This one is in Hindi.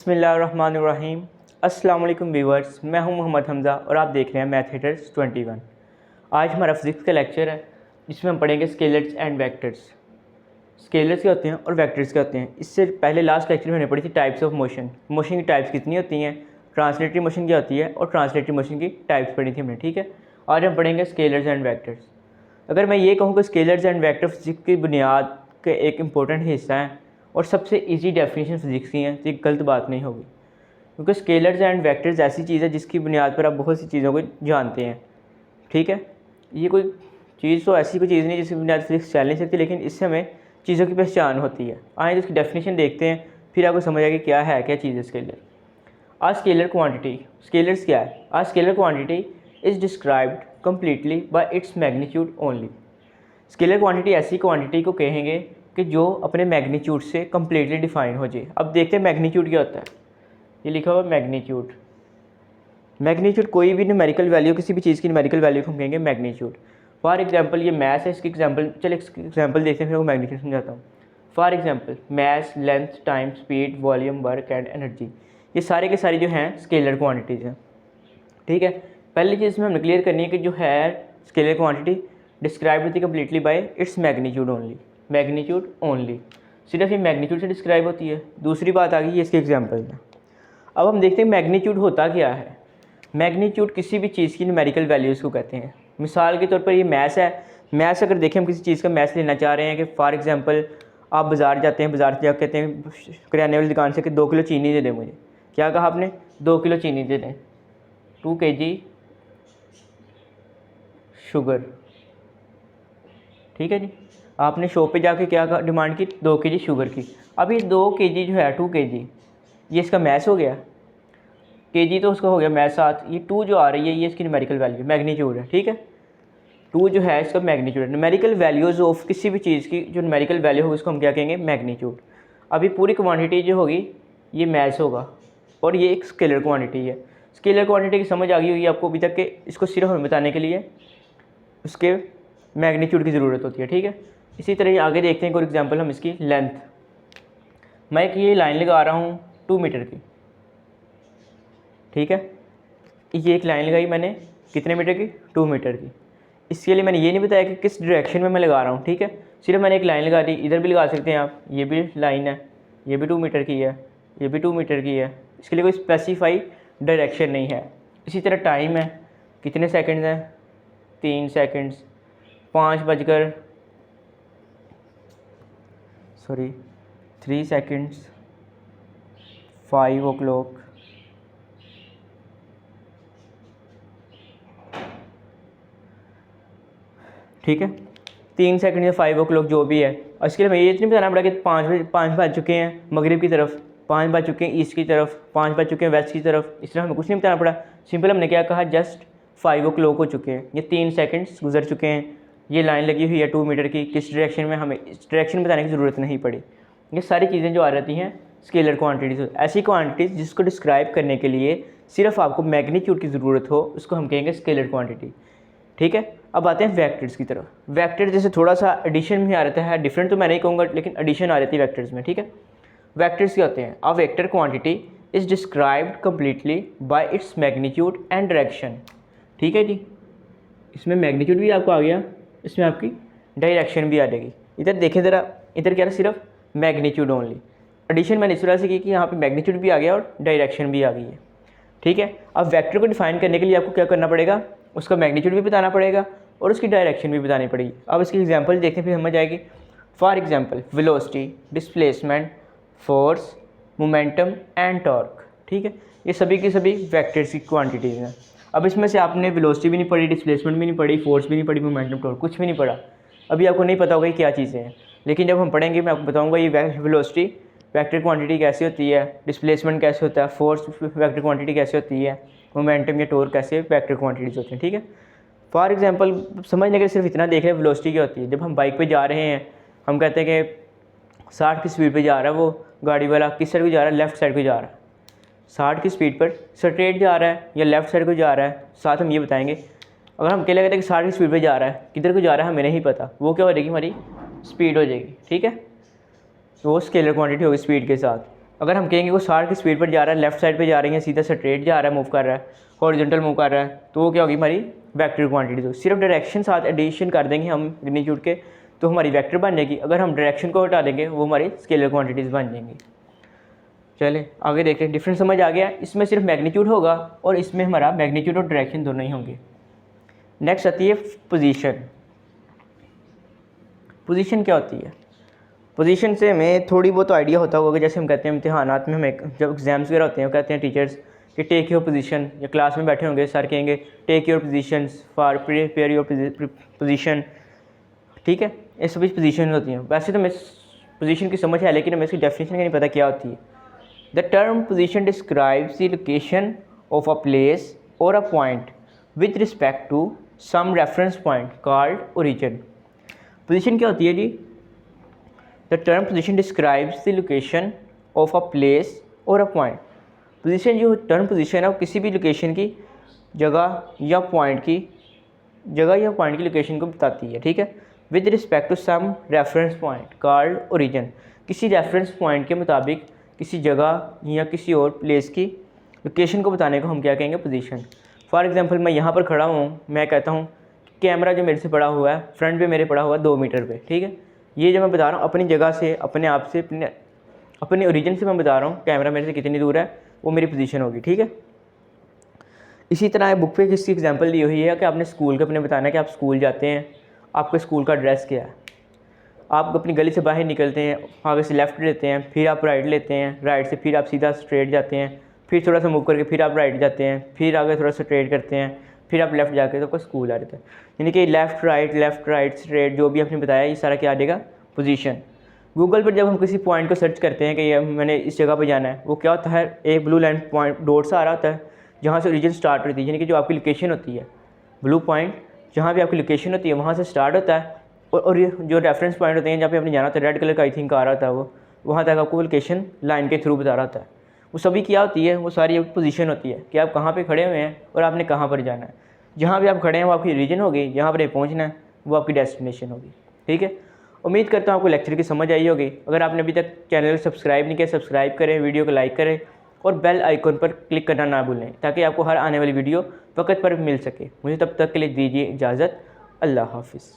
बिस्मिल्लाहिर्रहमानिर्रहीम। अस्सलाम वालेकुम व्यूअर्स, मैं हूं मोहम्मद हमज़ा और आप देख रहे हैं मैथ हीटर्स 21। आज हमारा फिज़िक्स का लेक्चर है जिसमें हम पढ़ेंगे स्केलर्स एंड वेक्टर्स। स्केलर्स क्या होते हैं और वेक्टर्स क्या होते हैं। इससे पहले लास्ट लेक्चर में हमने पढ़ी थी टाइप्स ऑफ मोशन। मोशन की टाइप्स कितनी होती हैं, ट्रांसलेटरी मोशन क्या होती है और ट्रांसलेटरी मोशन की टाइप्स पढ़ी थी हमने। ठीक है, आज हम पढ़ेंगे स्केलर्स एंड वेक्टर्स। अगर मैं ये कहूँ कि स्केलर्स एंड वेक्टर फिज़िक्स की बुनियाद के एक इम्पोर्टेंट हिस्सा हैं और सबसे ईजी डेफिनेशन फिज़िक्स की हैं, तो ये गलत बात नहीं होगी, क्योंकि स्केलर्स एंड वेक्टर्स ऐसी चीज़ है जिसकी बुनियाद पर आप बहुत सी चीज़ों को जानते हैं। ठीक है, ये कोई चीज़ तो ऐसी कोई चीज़ नहीं जिसकी बुनियाद फिज़िक्स चल नहीं सकती, लेकिन इससे हमें चीज़ों की पहचान होती है। आइए इसकी डेफिनेशन देखते हैं, फिर आपको समझ आएगी क्या है क्या चीज़ है स्केलर। आज स्केलर क्वांटिटी, स्केलर्स क्या है। आज scalar quantity is described completely bye its magnitude only. Scalar quantity ऐसी क्वांटिटी को कहेंगे कि जो अपने मैग्नीट्यूड से कम्प्लीटली डिफाइन हो जाए। अब देखते हैं मैग्नीट्यूड क्या होता है। ये लिखा हुआ मैग्नीट्यूड। मैग्नीट्यूड कोई भी न्यूमेरिकल वैल्यू, किसी भी चीज़ की न्यूमेरिकल वैल्यू को हम कहेंगे मैग्नीट्यूड। फॉर एग्जांपल ये मैथ है, इसकी एग्जांपल चलो एग्जांपल देखते हैं, फिर मैं मैग्नीट्यूड समझाता हूँ। For example math, length, time, speed, volume, work and energy, ये सारे के सारे जो हैं स्केलर क्वान्टिटीज़ हैं। ठीक है, पहली चीज़ में हमें क्लियर करनी है कि जो है स्केलर क्वान्टिटी डिस्क्राइब होती है completely bye its magnitude only. Magnitude only, सिर्फ ये मैग्नीट्यूड से डिस्क्राइब होती है। दूसरी बात आ गई है इसके एग्जांपल में। अब हम देखते हैं मैग्नीट्यूड होता क्या है। मैग्नीट्यूड किसी भी चीज़ की न्यूमेरिकल वैल्यूज़ को कहते हैं। मिसाल के तौर पर ये मैथ्स है। मैथ्स अगर देखें, हम किसी चीज़ का मैथ्स लेना चाह रहे हैं कि फॉर एग्जांपल आप बाज़ार जाते हैं, बाज़ार से जाकर कहते हैं किराने वाली दुकान से कि 2 किलो चीनी दे दें मुझे। क्या कहा आपने? 2 किलो चीनी दे दें, 2 kg शुगर। ठीक है जी, आपने शॉप पे जाके क्या डिमांड की? 2 kg शुगर की। अब ये 2 kg जो है 2 kg, ये इसका मैथ्स हो गया। kg तो उसका हो गया मैथ्स साथ, ये 2 जो आ रही है ये इसकी न्यूमेरिकल वैल्यू मैग्नीट्यूड है। ठीक है, 2 जो है इसका मैग्नीट्यूड है। न्यूमेरिकल वैल्यूज़ ऑफ किसी भी चीज़ की जो न्यूमेरिकल वैल्यू होगी उसको हम क्या कहेंगे? मैग्नीट्यूड। अभी पूरी क्वान्टिटी जो होगी ये मैथ्स होगा और ये एक स्केलर क्वान्टिटी है। स्केलर क्वान्टिटी की समझ आ गई होगी आपको अभी तक के, इसको सिर्फ हमें बताने के लिए उसके मैग्नीट्यूड की ज़रूरत होती है। ठीक है, इसी तरह आगे देखते हैं। फॉर एग्जांपल हम इसकी लेंथ, मैं एक ये लाइन लगा रहा हूँ 2 मीटर की। ठीक है, ये एक लाइन लगाई मैंने कितने मीटर की? 2 मीटर की। इसके लिए मैंने ये नहीं बताया कि किस डायरेक्शन में मैं लगा रहा हूँ। ठीक है, सिर्फ मैंने एक लाइन लगा दी। इधर भी लगा सकते हैं आप, ये भी लाइन है, ये भी 2 मीटर की है, ये भी 2 मीटर की है। इसके लिए कोई स्पेसिफाई डायरेक्शन नहीं है। इसी तरह टाइम है, कितने सेकेंड्स हैं? 3 सेकेंड्स, 3 सेकेंड्स, 5 o'clock, ठीक है, 3 सेकंड या 5 o'clock जो भी है। और इसके लिए मैं ये नहीं बताना पड़ा कि 5 बज चुके हैं मगरिब की तरफ, 5 बज चुके हैं ईस्ट की तरफ, 5 बज चुके हैं वेस्ट की तरफ। इस तरह हमें कुछ नहीं बताना पड़ा। सिंपल हमने क्या कहा, जस्ट 5 o'clock हो चुके हैं, ये 3 सेकंड्स गुजर चुके हैं, ये लाइन लगी हुई है 2 मीटर की, किस डायरेक्शन में, हमें इस डायरेक्शन बताने की ज़रूरत नहीं पड़ी। ये सारी चीज़ें जो आ जाती हैं स्केलर क्वान्टिटीज़। ऐसी क्वान्टिटीज़ जिसको डिस्क्राइब करने के लिए सिर्फ आपको मैग्नीट्यूड की ज़रूरत हो, उसको हम कहेंगे स्केलर क्वान्टिटी। ठीक है, अब आते हैं वेक्टर्स की तरफ। वेक्टर जैसे थोड़ा सा एडिशन में आ जाता है, डिफरेंट तो मैं नहीं कहूँगा लेकिन एडिशन आ जाती है वेक्टर्स में। ठीक है, वेक्टर्स क्या होते हैं? A vector quantity is described completely bye its magnitude and direction. ठीक है जी, इसमें मैग्नीट्यूड भी आपको आ गया, इसमें आपकी डायरेक्शन भी आ जाएगी। इधर देखें ज़रा, इधर क्या है? सिर्फ मैग्नीट्यूड ओनली। एडिशन मैंने इस तरह से की कि यहाँ पे मैग्नीट्यूड भी आ गया और डायरेक्शन भी आ गई है। ठीक है, अब वेक्टर को डिफाइन करने के लिए आपको क्या करना पड़ेगा? उसका मैग्नीट्यूड भी बताना पड़ेगा और उसकी डायरेक्शन भी बतानी पड़ेगी। अब इसकी एग्जांपल देखते हैं, फिर समझ आएगी। For example velocity, displacement, force, momentum and torque. ठीक है, ये सभी की सभी वेक्टर्स की क्वांटिटीज़ हैं। अब इसमें से आपने वेलोसिटी भी नहीं पढ़ी, डिस्प्लेसमेंट भी नहीं पढ़ी, फोर्स भी नहीं पढ़ी, मोमेंटम, टॉर्क कुछ भी नहीं पढ़ा। अभी आपको नहीं पता होगा ये क्या चीज़ें हैं, लेकिन जब हम पढ़ेंगे मैं आपको बताऊँगा ये वेलोसिटी वेक्टर क्वांटिटी कैसे होती है, डिस्प्लेसमेंट कैसे होता है, फोर्स वेक्टर क्वांटिटी कैसे होती है, मोमेंटम या टॉर्क कैसे वेक्टर क्वांटिटीज़ होती हैं। ठीक है, फॉर एग्जांपल समझने के लिए सिर्फ इतना देख रहे हैं वेलोसिटी क्या होती है। जब हम बाइक पे जा रहे हैं, हम कहते हैं कि 60 की स्पीड पे जा रहा है वो गाड़ी वाला, किस साइड को जा रहा है? लेफ़्ट साइड को जा रहा है। 60 की स्पीड पर स्ट्रेट जा रहा है या लेफ़्ट साइड को जा रहा है, साथ हम ये बताएंगे। अगर हम अकेले कहते हैं कि 60 की स्पीड पर जा रहा है, किधर को जा रहा है हमें नहीं पता, वो क्या हो जाएगी? हमारी स्पीड हो जाएगी। ठीक है, तो वो स्केलर क्वांटिटी होगी स्पीड के साथ। अगर हम कहेंगे वो 60 की स्पीड पर जा रहा है, लेफ्ट साइड पे जा रही है, सीधा स्ट्रेट जा रहा है, मूव कर रहा है, हॉरिजॉन्टल मूव कर रहा है, तो वो क्या होगी हमारी वेक्टर क्वांटिटी। तो सिर्फ डायरेक्शन साथ एडिशन कर देंगे हम मैग्नीट्यूड के तो हमारी वेक्टर बन जाएगी। अगर हम डायरेक्शन को हटा देंगे वो हमारी स्केलर क्वांटिटीज़ बन जाएंगी। चले आगे देखते हैं, डिफरेंस समझ आ गया। इसमें सिर्फ मैग्नीट्यूड होगा और इसमें हमारा मैग्नीट्यूड और डायरेक्शन दोनों ही होंगे। नेक्स्ट आती है पोजीशन। पोजीशन क्या होती है? पोजीशन से हमें थोड़ी बहुत आइडिया होता होगा कि जैसे हम कहते हैं इम्तिहानात में हमें जब एग्जाम्स वगैरह होते हैं कहते हैं टीचर्स कि टेक योर पोजीशन, या क्लास में बैठे होंगे सर कहेंगे take your positions for prepare your position. ठीक है, ये सभी पोजीशन होती हैं। वैसे तो मैं पोजीशन की समझ है लेकिन हमें इसकी डेफिनेशन का नहीं पता क्या होती है। The term position describes the location of a place और a point with respect to some reference point called origin. Position क्या होती है जी? The term position describes the location of a place और अ पॉइंट। पोजीशन जो टर्म पोजीशन है वो किसी भी लोकेशन की जगह या पॉइंट की लोकेशन को बताती है। ठीक है, with respect to some reference point called origin. किसी रेफरेंस पॉइंट के मुताबिक किसी जगह या किसी और प्लेस की लोकेशन को बताने को हम क्या कहेंगे? पोजीशन। फॉर एग्जांपल मैं यहाँ पर खड़ा हूँ, मैं कहता हूँ कैमरा जो मेरे से पड़ा हुआ है फ्रंट पे मेरे पड़ा हुआ है 2 मीटर पे। ठीक है, ये जो मैं बता रहा हूँ अपनी जगह से, अपने आप से, अपने ओरिजिन से मैं बता रहा हूँ कैमरा मेरे से कितनी दूर है, वो मेरी पोजीशन होगी। ठीक है, इसी तरह बुक पे किसकी एग्जांपल दी हुई है कि आपने स्कूल का अपने बताना है कि आप स्कूल जाते हैं, आपके स्कूल का एड्रेस क्या है। आप अपनी गली से बाहर निकलते हैं, आगे से लेफ़्ट लेते हैं, फिर आप राइट लेते हैं, राइट से फिर आप सीधा स्ट्रेट जाते हैं, फिर थोड़ा सा मूव करके फिर आप राइट जाते हैं, फिर आगे थोड़ा सा स्ट्रेट करते हैं, फिर आप लेफ़्ट जाके तो आपका स्कूल आ जाता है। यानी कि लेफ़्ट राइट स्ट्रेट जो भी आपने बताया ये सारा क्या आ जाएगा? पोजीशन। गूगल पर जब हम किसी पॉइंट को सर्च करते हैं कि ये मैंने इस जगह पर जाना है, वो क्या होता है? एक ब्लू लाइन पॉइंट डॉट सा आ रहा होता है जहाँ से ओरिजिन स्टार्ट होती है, यानी कि जो आपकी लोकेशन होती है, ब्लू पॉइंट जहाँ भी आपकी लोकेशन होती है वहाँ से स्टार्ट होता है। और ये जो रेफरेंस पॉइंट होते हैं जहाँ पे आपने जाना होता है, रेड कलर का आई थिंक आ रहा था, वो वहाँ तक आपको लोकेशन लाइन के थ्रू बता रहा होता है। वो सभी क्या होती है? वो सारी एक पोजीशन होती है कि आप कहाँ पे खड़े हुए हैं और आपने कहाँ पर जाना है। जहाँ भी आप खड़े हैं वो आपकी रीजन होगी, जहाँ पर पहुँचना है वो आपकी डेस्टिनेशन होगी। ठीक है, उम्मीद करता हूँ आपको लेक्चर की समझ आई होगी। अगर आपने अभी तक चैनल को सब्सक्राइब नहीं किया, सब्सक्राइब करें, वीडियो को लाइक करें और बेल आइकन पर क्लिक करना ना भूलें ताकि आपको हर आने वाली वीडियो वक्त पर मिल सके। मुझे तब तक के लिए दीजिए इजाज़त। अल्लाह हाफिज़।